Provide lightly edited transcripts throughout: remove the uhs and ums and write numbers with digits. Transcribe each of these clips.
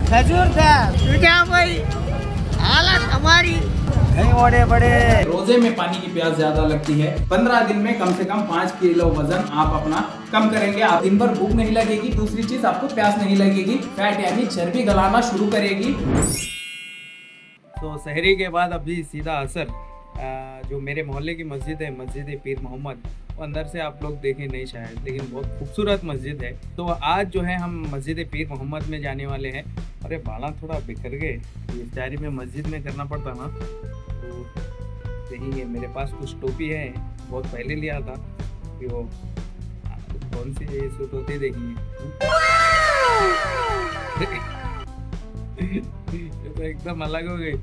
खजूर था क्या भाई हालत हमारी नहीं बड़े बड़े। रोजे में पानी की प्यास ज्यादा लगती है। 15 दिन में कम से कम 5 किलो वजन आप अपना कम करेंगे। आप दिन भर भूख नहीं लगेगी। दूसरी चीज आपको प्यास नहीं लगेगी। फैट यानी चर्बी गलाना शुरू करेगी। तो शहरी के बाद अभी सीधा असर जो मेरे मोहल्ले की मस्जिद है, मस्जिद पीर मोहम्मद, वो अंदर से आप लोग देखें नहीं शायद, लेकिन बहुत खूबसूरत मस्जिद है। तो आज जो है हम मस्जिद पीर मोहम्मद में जाने वाले हैं। अरे बाला थोड़ा बिखर गए, इफ्तारी में मस्जिद में करना पड़ता ना। तो देखिए मेरे पास कुछ टोपी है, बहुत पहले लिया था कि वो कौन सी सूट होती देखिए। ये तो एकदम अलग हो गई।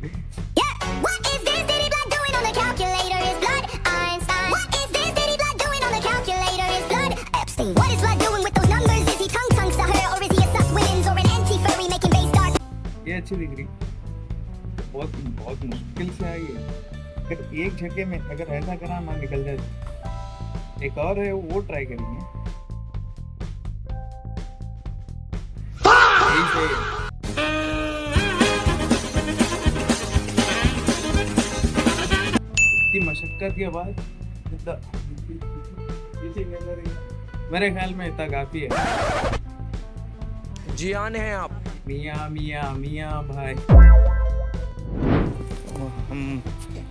ये अच्छी दिख रही, बहुत बहुत मुश्किल से आई है। अगर एक झटके में अगर ऐसा करा ना निकल जाए। एक और है वो ट्राई करेंगे। यही सही है। इतनी मशक्कत के बाद मेरे ख्याल में इतना काफी है। जी आने हैं आप मियाँ मियाँ मियाँ भाई। हम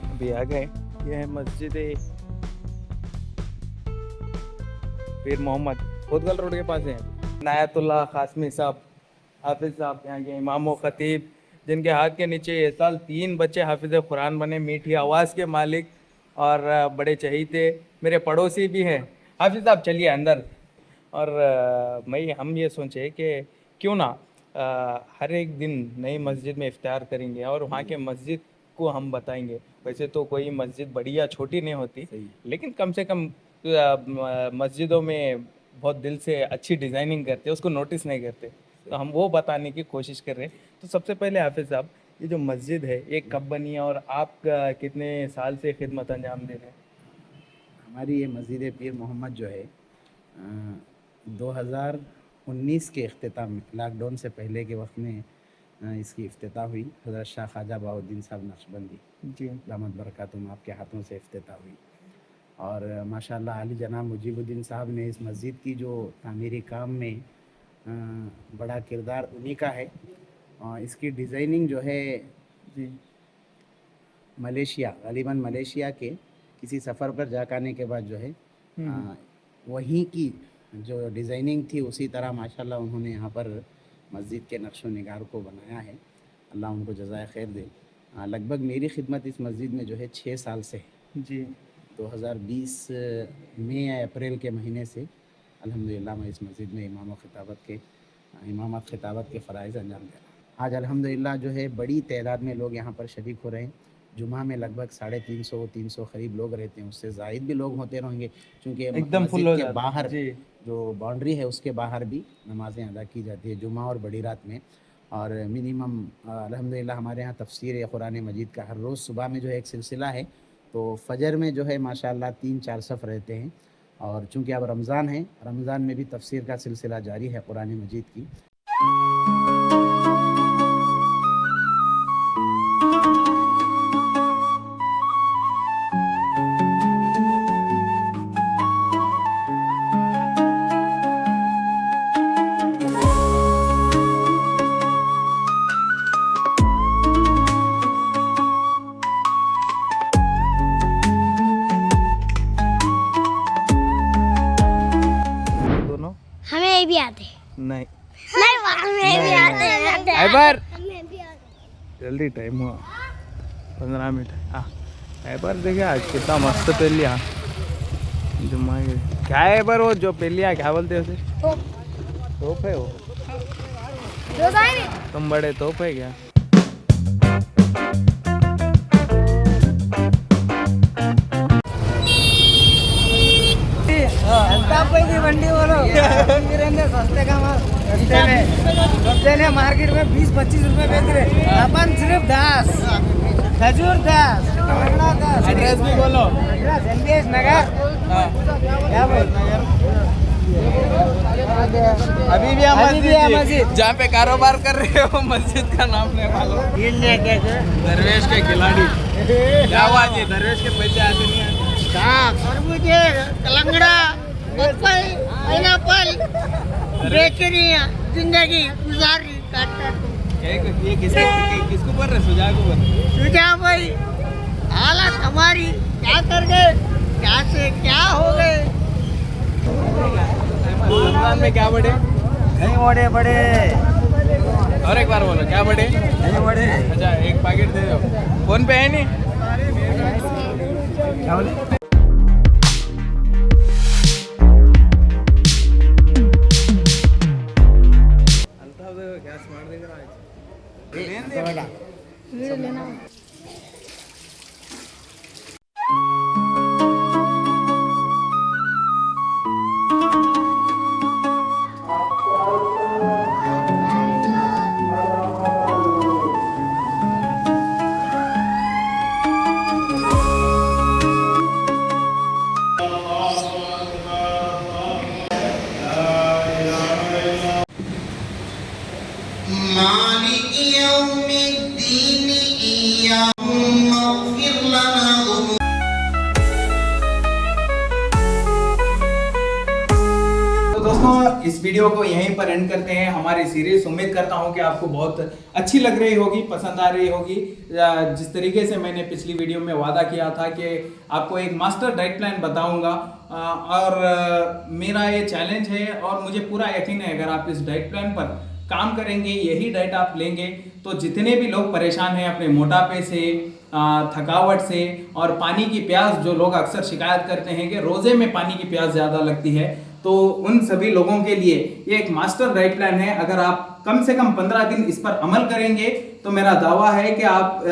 अभी आ गए। यह है मस्जिद पीर मोहम्मद, कोतगल रोड के पास है। नायतुल्लाह कासमी साहब, हाफिज साहब यहाँ के इमाम व खतीब, जिनके हाथ के नीचे इस साल 3 बच्चे हाफिज कुरान बने, मीठी आवाज़ के मालिक और बड़े चहीते मेरे पड़ोसी भी हैं। हाफिज साहब चलिए अंदर। और हम ये सोचे कि क्यों ना हर एक दिन नई मस्जिद में इफ्तार करेंगे और वहाँ के मस्जिद को हम बताएंगे। वैसे तो कोई मस्जिद बड़ी या छोटी नहीं होती, लेकिन कम से कम मस्जिदों में बहुत दिल से अच्छी डिज़ाइनिंग करते हैं, उसको नोटिस नहीं करते। तो हम वो बताने की कोशिश कर रहे हैं। तो सबसे पहले हाफिज़ साहब, ये जो मस्जिद है ये कब बनी है और आप कितने साल से खिदमत अंजाम दे रहे हैं? हमारी ये मस्जिद पीर मोहम्मद जो है 2019 के अख्तिताम में, लॉकडाउन से पहले के वक्त में इसकी इफ्तिताह हुई। हज़रत शाह ख्वाजा बहाउद्दीन साहब नक्शबंदी जी दामद बरकातुहुम आपके हाथों से इफ्तिताह हुई। और माशाअल्लाह आली जनाब मुजीबुद्दीन साहब ने इस मस्जिद की जो तामीरी काम में बड़ा किरदार उन्हीं का है। और इसकी डिज़ाइनिंग जो है जी मलेशिया, गालिबन मलेशिया के किसी सफ़र पर जाने के बाद जो है वहीं की जो डिज़ाइनिंग थी उसी तरह माशाल्लाह उन्होंने यहाँ पर मस्जिद के नक्शो निगार को बनाया है। अल्लाह उनको जज़ाए खैर दे। लगभग मेरी खिदमत इस मस्जिद में जो है 6 साल से है। जी 2020 मई या अप्रैल के महीने से अल्हम्दुलिल्लाह मैं इस मस्जिद में इमामत खिताबत के फ़राइज़ अंजाम दे रहा हूँ। आज अल्हम्दुलिल्लाह जो है बड़ी तादाद में लोग यहाँ पर शरीक हो रहे हैं। जुमा में लगभग 350-300 करीब लोग रहते हैं, उससे ज़ायद भी लोग होते रहेंगे, क्योंकि एकदम फुल हो के बाहर जी। जो बाउंड्री है उसके बाहर भी नमाज़ें अदा की जाती है जुमा और बड़ी रात में। और मिनिमम अल्हम्दुलिल्लाह हमारे यहाँ तफसीर कुरान मजीद का हर रोज़ सुबह में जो है एक सिलसिला है। तो फजर में जो है माशाअल्लाह 3-4 सफ़ रहते हैं। और चूँकि अब रमज़ान है, रमज़ान में भी तफसीर का सिलसिला जारी है कुरान मजीद की। दोनों हमें भी आते नहीं हमें भी आते ऐबर हमें भी आते। जल्दी टाइम हुआ 15 मिनट। हाँ ऐबर देखिए आज कितना मस्त पहन लिया। जुम्मा के क्या है ऐबर, वो जो पहन लिया क्या बोलते हैं उसे? तोप है वो। तुम बड़े तोप है क्या? वंडी बोलो सस्ते का माल सस्ते ने मार्केट में 20-25 रुपए बेच रहे, अपन सिर्फ 10। खजूर 10, रगड़ा 10। एड्रेस भी बोलो। एड्रेस एलबीएस नगर। क्या बोल अभी भी हम मस्जिद जहाँ पे कारोबार कर रहे हो मस्जिद का नाम नहीं मालूम। दरवेश के खिलाड़ी क्या हुआ जी? दरवेश के पैसे आते नहीं आते? खरबूजे, कलंगड़ा, पपई, पाइनएप्पल बेच रही है, जिंदगी गुजार रही काट ये किसको बोल रहे? सुजा को बोल रहे? सुजा भाई, हालत हमारी क्या कर गए, क्या से क्या हो गए। रमजान में क्या बढ़े? नहीं बड़े बड़े और एक बार बोलो क्या बढ़े? नहीं बड़े अच्छा एक पैकेट दे दो। फोन पे है नहीं? क्या बोले? गैस मार देगा आज। मालिक यौमिद्दीन इय्याहु मग़फ़िर लना ज़ुनूबना। तो दोस्तों इस वीडियो को यहीं पर एंड करते हैं हमारी सीरीज। उम्मीद करता हूं कि आपको बहुत अच्छी लग रही होगी, पसंद आ रही होगी। जिस तरीके से मैंने पिछली वीडियो में वादा किया था कि आपको एक मास्टर डाइट प्लान बताऊंगा और मेरा ये चैलेंज है और मुझे पूरा यकीन है अगर आप इस डाइट प्लान पर काम करेंगे, यही डाइट आप लेंगे तो जितने भी लोग परेशान हैं अपने मोटापे से, थकावट से और पानी की प्यास, जो लोग अक्सर शिकायत करते हैं कि रोज़े में पानी की प्यास ज़्यादा लगती है, तो उन सभी लोगों के लिए ये एक मास्टर डाइट प्लान है। अगर आप कम से कम 15 दिन इस पर अमल करेंगे तो मेरा दावा है कि आप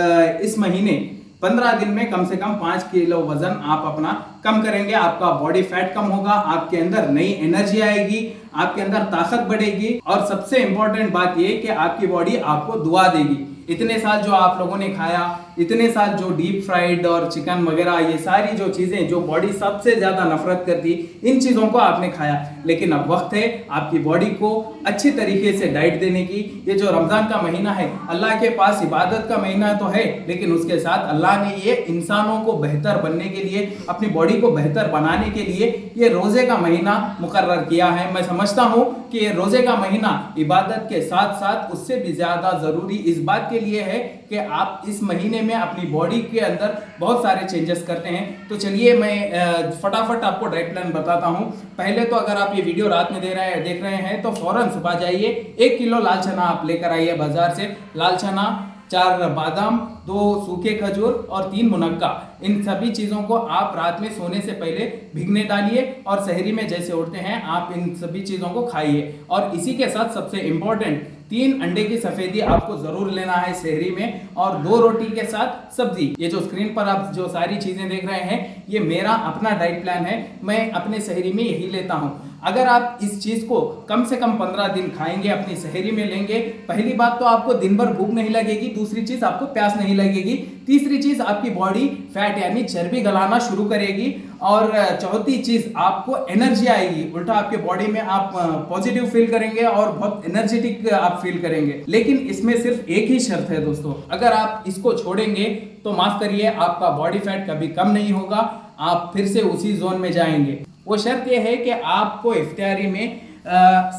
इस महीने 15 दिन में कम से कम 5 किलो वजन आप अपना कम करेंगे। आपका बॉडी फैट कम होगा, आपके अंदर नई एनर्जी आएगी, आपके अंदर ताकत बढ़ेगी और सबसे इंपॉर्टेंट बात यह कि आपकी बॉडी आपको दुआ देगी। इतने साल जो आप लोगों ने खाया, इतने साल जो डीप फ्राइड और चिकन वगैरह, ये सारी जो चीजें जो बॉडी सबसे ज्यादा नफरत करती, इन चीजों को आपने खाया, लेकिन अब वक्त है आपकी बॉडी को अच्छी तरीके से डाइट देने की। ये जो रमजान का महीना है, अल्लाह के पास इबादत का महीना तो है, लेकिन उसके साथ अल्लाह ने ये इंसानों को बेहतर बनने के लिए, अपनी बॉडी को बेहतर बनाने के लिए ये रोजे का महीना मुकर्रर किया है। मैं समझता हूँ कि ये रोजे का महीना इबादत के साथ साथ उससे भी ज्यादा जरूरी इस बात के लिए है कि आप इस महीने में अपनी बॉडी के अंदर बहुत सारे चेंजेस करते हैं। तो चलिए मैं फटाफट आपको डाइट प्लान बताता हूं। पहले तो अगर आप ये वीडियो रात में देख रहे हैं तो फौरन सुबह जाइए, 1 किलो लाल चना आप लेकर आइए बाजार से। लाल चना, 4 बादाम, 2 सूखे खजूर और 3 मुनक्का, इन सभी चीज़ों को आप रात में सोने से पहले भिगने डालिए और सहरी में जैसे उठते हैं आप इन सभी चीज़ों को खाइए। और इसी के साथ सबसे इम्पोर्टेंट 3 अंडे की सफेदी आपको जरूर लेना है सहरी में और 2 रोटी के साथ सब्जी। ये जो स्क्रीन पर आप जो सारी चीजें देख रहे हैं ये मेरा अपना डाइट प्लान है, मैं अपने सहरी में यही लेता हूं। अगर आप इस चीज को कम से कम 15 दिन खाएंगे, अपनी सहरी में लेंगे, पहली बात तो आपको दिन भर भूख नहीं लगेगी, दूसरी चीज आपको प्यास नहीं लगेगी, तीसरी चीज आपकी बॉडी फैट यानी चर्बी गलाना शुरू करेगी और चौथी चीज आपको एनर्जी आएगी। उल्टा आपके बॉडी में आप पॉजिटिव फील करेंगे और बहुत एनर्जेटिक आप फील करेंगे। लेकिन इसमें सिर्फ एक ही शर्त है दोस्तों, अगर आप इसको छोड़ेंगे तो माफ करिए आपका बॉडी फैट कभी कम नहीं होगा, आप फिर से उसी जोन में जाएंगे। वो शर्त यह है कि आपको इफ्तियारी में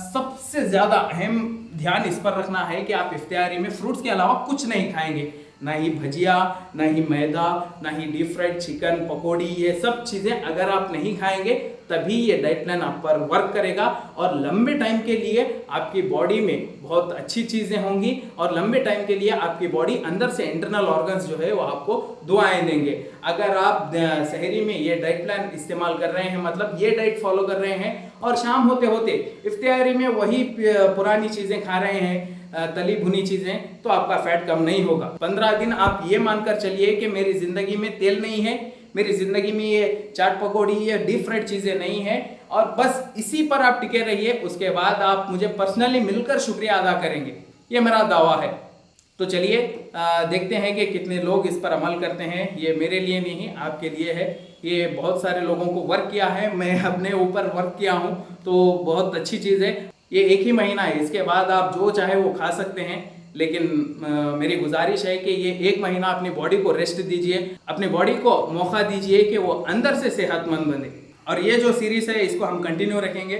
सबसे ज्यादा अहम ध्यान इस पर रखना है कि आप इफ्तियारी में फ्रूट्स के अलावा कुछ नहीं खाएंगे, ना ही भजिया, ना ही मैदा, ना ही डीप फ्राइड चिकन, पकौड़ी, ये सब चीजें अगर आप नहीं खाएंगे तभी ये डाइट प्लान आप पर वर्क करेगा और लंबे टाइम के लिए आपकी बॉडी में बहुत अच्छी चीजें होंगी और लंबे टाइम के लिए आपकी बॉडी अंदर से इंटरनल ऑर्गन्स जो है वो आपको दुआएं देंगे। अगर आप सहरी में ये डाइट प्लान इस्तेमाल कर रहे हैं, मतलब ये डाइट फॉलो कर रहे हैं और शाम होते होते इफ्तियारी में वही पुरानी चीजें खा रहे हैं, तली भुनी चीजें, तो आपका फैट कम नहीं होगा। 15 दिन आप ये मानकर चलिए कि मेरी जिंदगी में तेल नहीं है, मेरी जिंदगी में ये चाट पकौड़ी, ये डीप फ्राइड चीजें नहीं है और बस इसी पर आप टिके रहिए। उसके बाद आप मुझे पर्सनली मिलकर शुक्रिया अदा करेंगे, ये मेरा दावा है। तो चलिए देखते हैं कि कितने लोग इस पर अमल करते हैं। ये मेरे लिए नहीं, आपके लिए है। ये बहुत सारे लोगों को वर्क किया है, मैं अपने ऊपर वर्क किया हूँ, तो बहुत अच्छी चीज़ है। ये एक ही महीना है, इसके बाद आप जो चाहे वो खा सकते हैं, लेकिन मेरी गुजारिश है कि ये एक महीना अपनी बॉडी को रेस्ट दीजिए, अपनी बॉडी को मौका दीजिए कि वो अंदर से सेहतमंद बने। और ये जो सीरीज़ है इसको हम कंटिन्यू रखेंगे।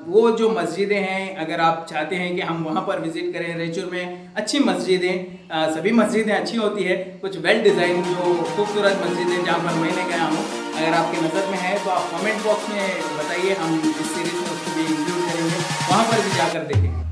वो जो मस्जिदें हैं, अगर आप चाहते हैं कि हम वहाँ पर विज़िट करें, रेचूर में अच्छी मस्जिदें, सभी मस्जिदें अच्छी होती है, कुछ वेल डिज़ाइन जो खूबसूरत मस्जिदें जहाँ पर मैंने गया हूँ, अगर आपकी नज़र में है तो आप कमेंट बॉक्स में बताइए, हम इस सीरीज़ में उसको भी इंक्लूड करेंगे, वहाँ पर भी जाकर देखेंगे।